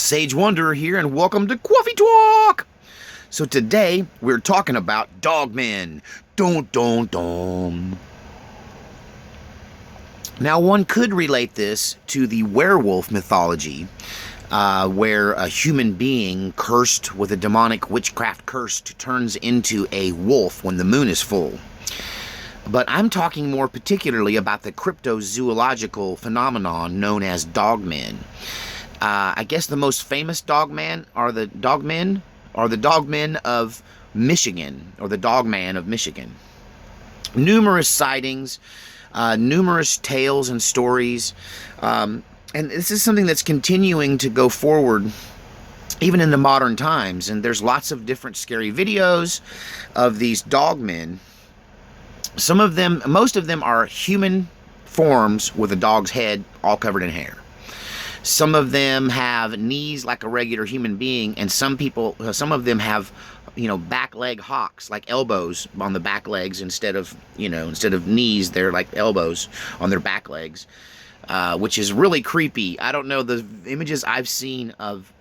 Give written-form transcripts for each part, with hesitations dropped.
Sage Wanderer here, and welcome to Coffee Talk! So today, we're talking about Dogman. Dun dun dun. Now, one could relate this to the werewolf mythology, where a human being cursed with a demonic witchcraft curse turns into a wolf when the moon is full. But I'm talking more particularly about the cryptozoological phenomenon known as Dogmen. I guess the most famous Dogmen are the Dogmen of Michigan, or the Dogman of Michigan. Numerous sightings, numerous tales and stories, and this is something that's continuing to go forward even in the modern times, and there's lots of different scary videos of these Dogmen. Some of them, most of them are human forms with a dog's head all covered in hair. Some of them have knees like a regular human being, and some of them have, back leg hocks, like elbows on the back legs instead of knees, they're like elbows on their back legs, which is really creepy. I don't know, the images I've seen of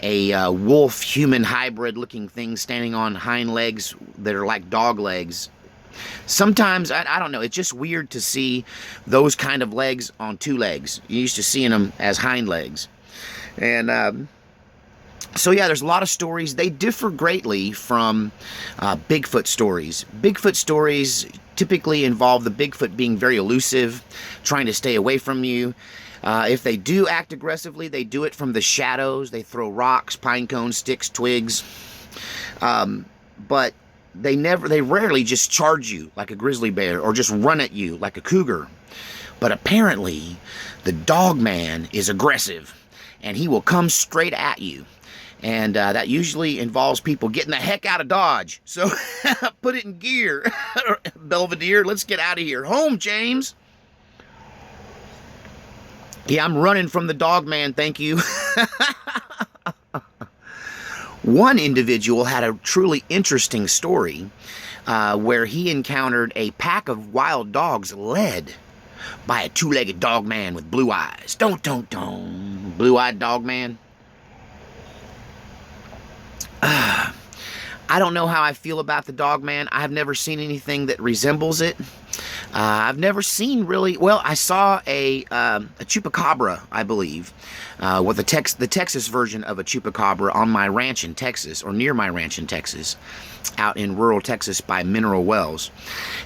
a wolf human hybrid looking thing standing on hind legs that are like dog legs. Sometimes, I don't know, it's just weird to see those kind of legs on two legs. You're used to seeing them as hind legs. And so yeah, there's a lot of stories. They differ greatly from Bigfoot stories. Bigfoot stories typically involve the Bigfoot being very elusive, trying to stay away from you. If they do act aggressively, they do it from the shadows. They throw rocks, pine cones, sticks, twigs. But they rarely just charge you like a grizzly bear or just run at you like a cougar. But apparently, the Dogman is aggressive, and he will come straight at you. And that usually involves people getting the heck out of Dodge. So put it in gear, Belvedere. Let's get out of here. Home, James. Yeah, I'm running from the Dogman, thank you. One individual had a truly interesting story where he encountered a pack of wild dogs led by a two-legged dog man with blue eyes. Don't. Blue-eyed dog man. I don't know how I feel about the Dogman. I've never seen anything that resembles it. I've never seen really... Well, I saw a chupacabra, I believe, with the Texas version of a chupacabra on my ranch in Texas, or near my ranch in Texas, out in rural Texas by mineral wells.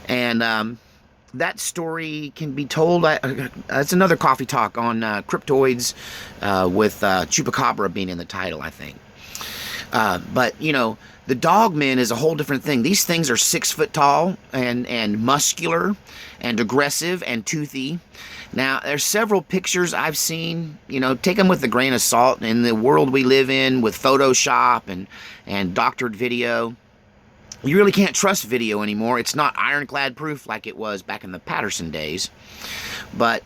And that story can be told... That's another coffee talk on cryptoids with chupacabra being in the title, I think. But, the Dogman is a whole different thing. These things are 6 foot tall and muscular and aggressive and toothy. Now, there's several pictures I've seen, take them with a grain of salt. In the world we live in with Photoshop and doctored video, you really can't trust video anymore. It's not ironclad proof like it was back in the Patterson days. But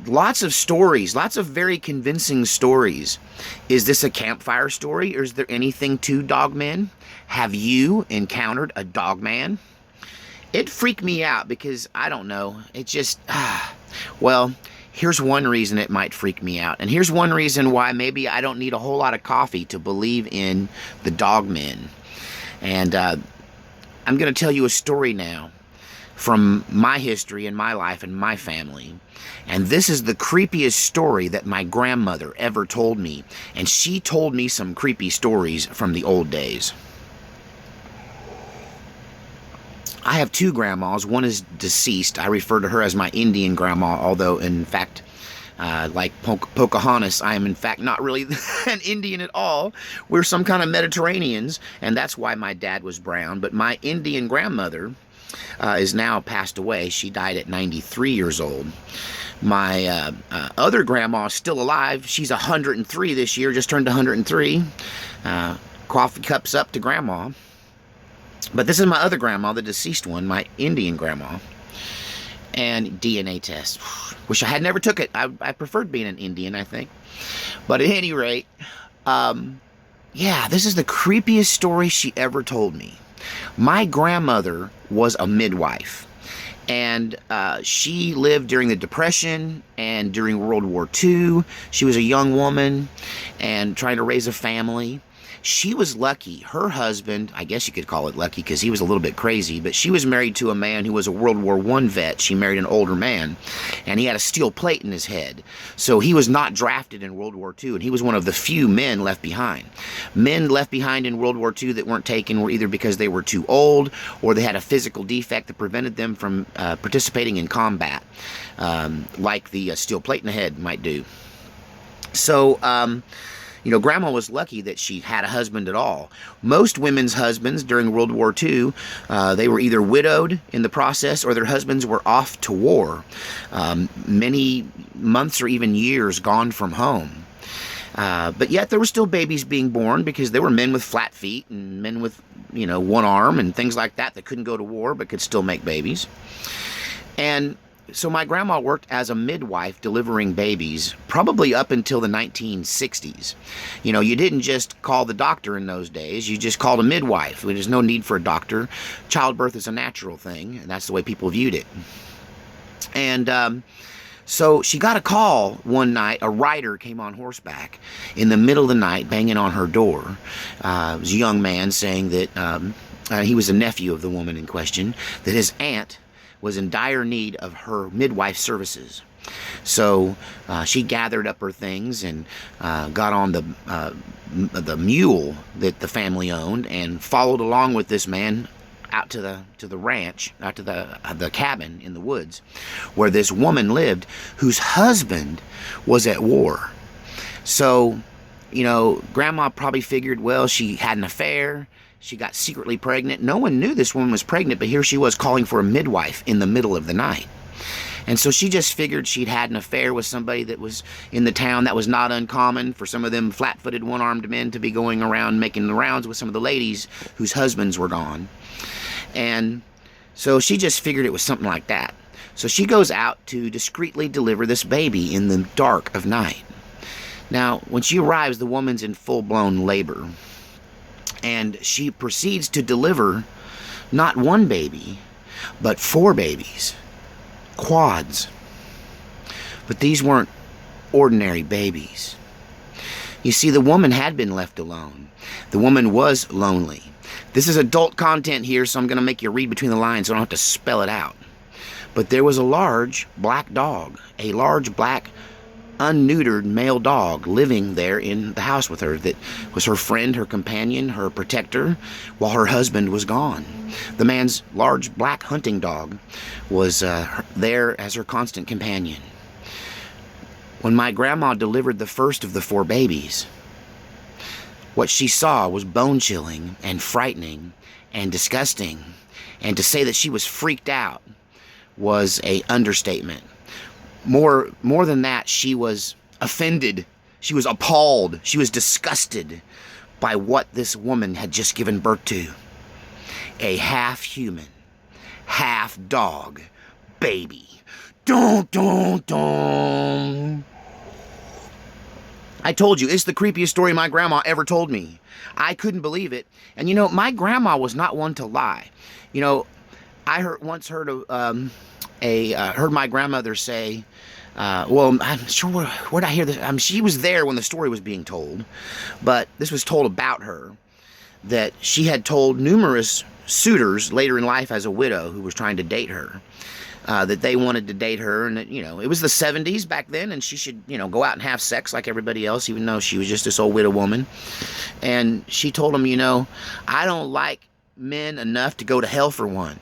lots of stories, lots of very convincing stories. Is this a campfire story, or is there anything to Dogmen? Have you encountered a Dogman? It freaked me out because, I don't know, it just, well, here's one reason it might freak me out. And here's one reason why maybe I don't need a whole lot of coffee to believe in the Dogmen. And I'm going to tell you a story now from my history and my life and my family. And this is the creepiest story that my grandmother ever told me. And she told me some creepy stories from the old days. I have 2 grandmas. One is deceased. I refer to her as my Indian grandma, although in fact, like Pocahontas, I am in fact not really an Indian at all. We're some kind of Mediterraneans, and that's why my dad was brown. But my Indian grandmother is now passed away. She died at 93 years old. My other grandma is still alive. She's 103 this year, just turned 103. Coffee cups up to grandma. But this is my other grandma, the deceased one, my Indian grandma. And DNA test. Wish I had never took it. I preferred being an Indian, I think. But at any rate, yeah, this is the creepiest story she ever told me. My grandmother was a midwife, And she lived during the Depression and during World War II. She was a young woman and trying to raise a family. She was lucky. Her husband, I guess you could call it lucky because he was a little bit crazy, but she was married to a man who was a World War I vet. She married an older man, and he had a steel plate in his head. So he was not drafted in World War II, and he was one of the few men left behind. Men left behind in World War II that weren't taken were either because they were too old or they had a physical defect that prevented them from participating in combat, like the steel plate in the head might do. So, you know, Grandma was lucky that she had a husband at all. Most women's husbands during World War II, they were either widowed in the process or their husbands were off to war. Many months or even years gone from home. But yet there were still babies being born because there were men with flat feet and men with, you know, one arm and things like that that couldn't go to war but could still make babies. And so my grandma worked as a midwife delivering babies probably up until the 1960s. You know, you didn't just call the doctor in those days. You just called a midwife. There's no need for a doctor. Childbirth is a natural thing, and that's the way people viewed it. And so she got a call one night. A rider came on horseback in the middle of the night banging on her door. It was a young man saying that he was a nephew of the woman in question, that his aunt was in dire need of her midwife services. So she gathered up her things and got on the mule that the family owned and followed along with this man out to the ranch, out to the cabin in the woods where this woman lived whose husband was at war. So, you know, Grandma probably figured, well, she had an affair. She got secretly pregnant. No one knew this woman was pregnant, but here she was calling for a midwife in the middle of the night. And so she just figured she'd had an affair with somebody that was in the town. That was not uncommon for some of them flat-footed, one-armed men to be going around making the rounds with some of the ladies whose husbands were gone. And so she just figured it was something like that. So she goes out to discreetly deliver this baby in the dark of night. Now, when she arrives, the woman's in full-blown labor. And she proceeds to deliver not one baby, but 4 babies. Quads. But these weren't ordinary babies. You see, the woman had been left alone. The woman was lonely. This is adult content here, so I'm going to make you read between the lines so I don't have to spell it out. But there was a large black dog, a large black unneutered male dog living there in the house with her that was her friend, her companion, her protector, while her husband was gone. The man's large black hunting dog was there as her constant companion. When my grandma delivered the first of the 4 babies, what she saw was bone-chilling and frightening and disgusting, and to say that she was freaked out was an understatement. More than that, she was offended. She was appalled. She was disgusted by what this woman had just given birth to. A half-human, half-dog baby. Dun, dun, dun. I told you, it's the creepiest story my grandma ever told me. I couldn't believe it. And you know, my grandma was not one to lie. You know, I once heard my grandmother say, well, I'm sure, where did I hear this? She was there when the story was being told, but this was told about her, that she had told numerous suitors later in life as a widow who was trying to date her, that they wanted to date her, and that, you know, it was the 70s back then, and she should, you know, go out and have sex like everybody else, even though she was just this old widow woman. And she told them, you know, I don't like men enough to go to hell for one.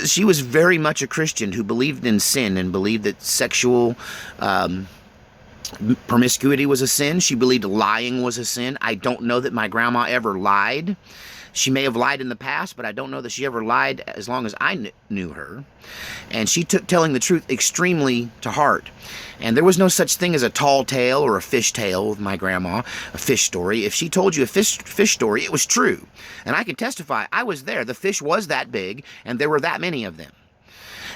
She was very much a Christian who believed in sin and believed that sexual promiscuity was a sin. She believed lying was a sin. I don't know that my grandma ever lied. She may have lied in the past, but I don't know that she ever lied as long as I knew her. And she took telling the truth extremely to heart. And there was no such thing as a tall tale or a fish tale with my grandma, a fish story. If she told you a fish story, it was true. And I can testify, I was there. The fish was that big, and there were that many of them.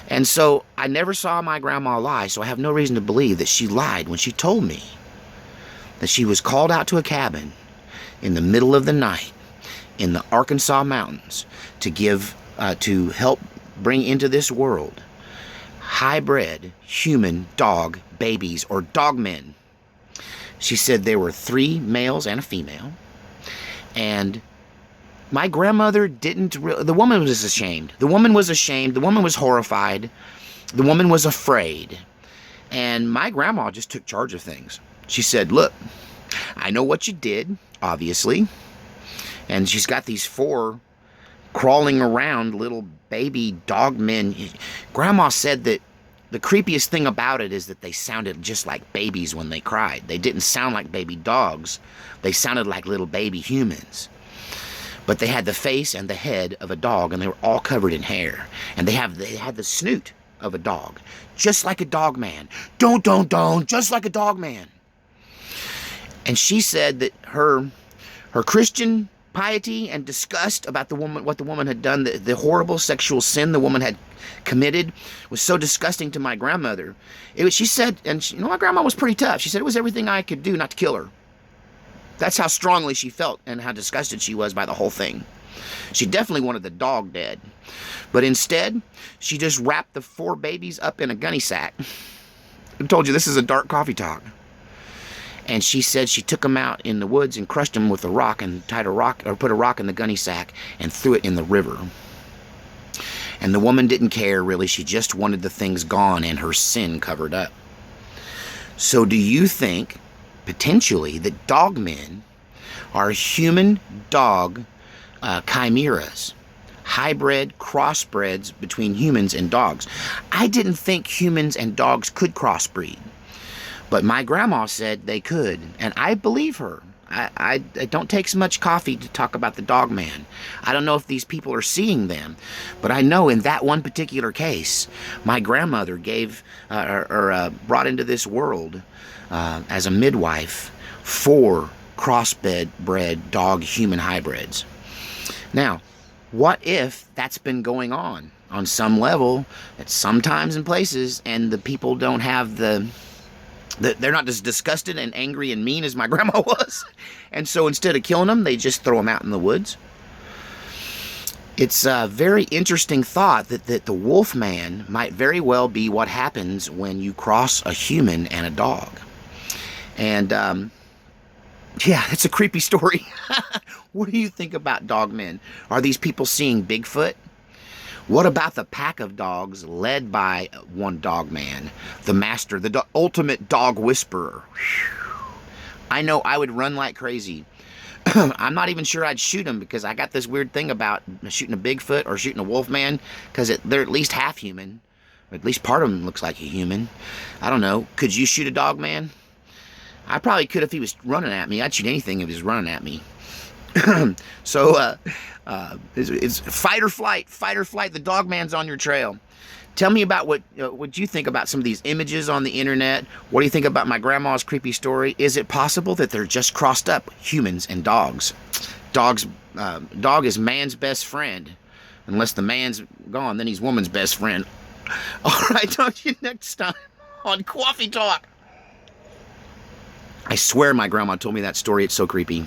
And so I never saw my grandma lie, so I have no reason to believe that she lied when she told me that she was called out to a cabin in the middle of the night in the Arkansas mountains to help bring into this world hybrid human dog babies, or dogmen. She said there were 3 males and a female. And my grandmother didn't really... The woman was ashamed. The woman was ashamed. The woman was horrified. The woman was afraid. And my grandma just took charge of things. She said, look, I know what you did, obviously. And she's got these 4 crawling around little baby dog men. Grandma said that the creepiest thing about it is that they sounded just like babies when they cried. They didn't sound like baby dogs. They sounded like little baby humans. But they had the face and the head of a dog, and they were all covered in hair. And they had the snoot of a dog, just like a dog man. Don't, just like a dog man. And she said that her Christian piety and disgust about the woman, what the woman had done, the horrible sexual sin the woman had committed, was so disgusting to my grandmother. She said, and my grandma was pretty tough. She said it was everything I could do not to kill her. That's how strongly she felt and how disgusted she was by the whole thing. She definitely wanted the dog dead. But instead, she just wrapped the 4 babies up in a gunny sack. I told you this is a dark coffee talk. And she said she took them out in the woods and crushed them with a rock and tied a rock, or put a rock in the gunny sack and threw it in the river. And the woman didn't care, really. She just wanted the things gone and her sin covered up. So do you think, potentially, that dogmen are human dog chimeras? Hybrid crossbreds between humans and dogs. I didn't think humans and dogs could crossbreed. But my grandma said they could, and I believe her. It don't take so much coffee to talk about the dogman. I don't know if these people are seeing them, but I know in that one particular case, my grandmother gave brought into this world as a midwife 4 crossbred dog-human hybrids. Now, what if that's been going on some level at some times and places, and the people don't have they're not as disgusted and angry and mean as my grandma was, and so instead of killing them, they just throw them out in the woods? It's a very interesting thought that the wolf man might very well be what happens when you cross a human and a dog. And yeah, it's a creepy story. What do you think about dogmen? Are these people seeing Bigfoot? What about the pack of dogs led by one dogman, the master, the ultimate dog whisperer? I know I would run like crazy. I'm not even sure I'd shoot him, because I got this weird thing about shooting a Bigfoot or shooting a wolf man, because they're at least half human. Or at least part of them looks like a human. I don't know. Could you shoot a dog man? I probably could if he was running at me. I'd shoot anything if he was running at me. So, it's fight or flight. Fight or flight. The dogman's on your trail. Tell me about what you think about some of these images on the internet. What do you think about my grandma's creepy story? Is it possible that they're just crossed up, humans and dogs? Dog is man's best friend. Unless the man's gone, then he's woman's best friend. All right, talk to you next time on Coffee Talk. I swear my grandma told me that story. It's so creepy.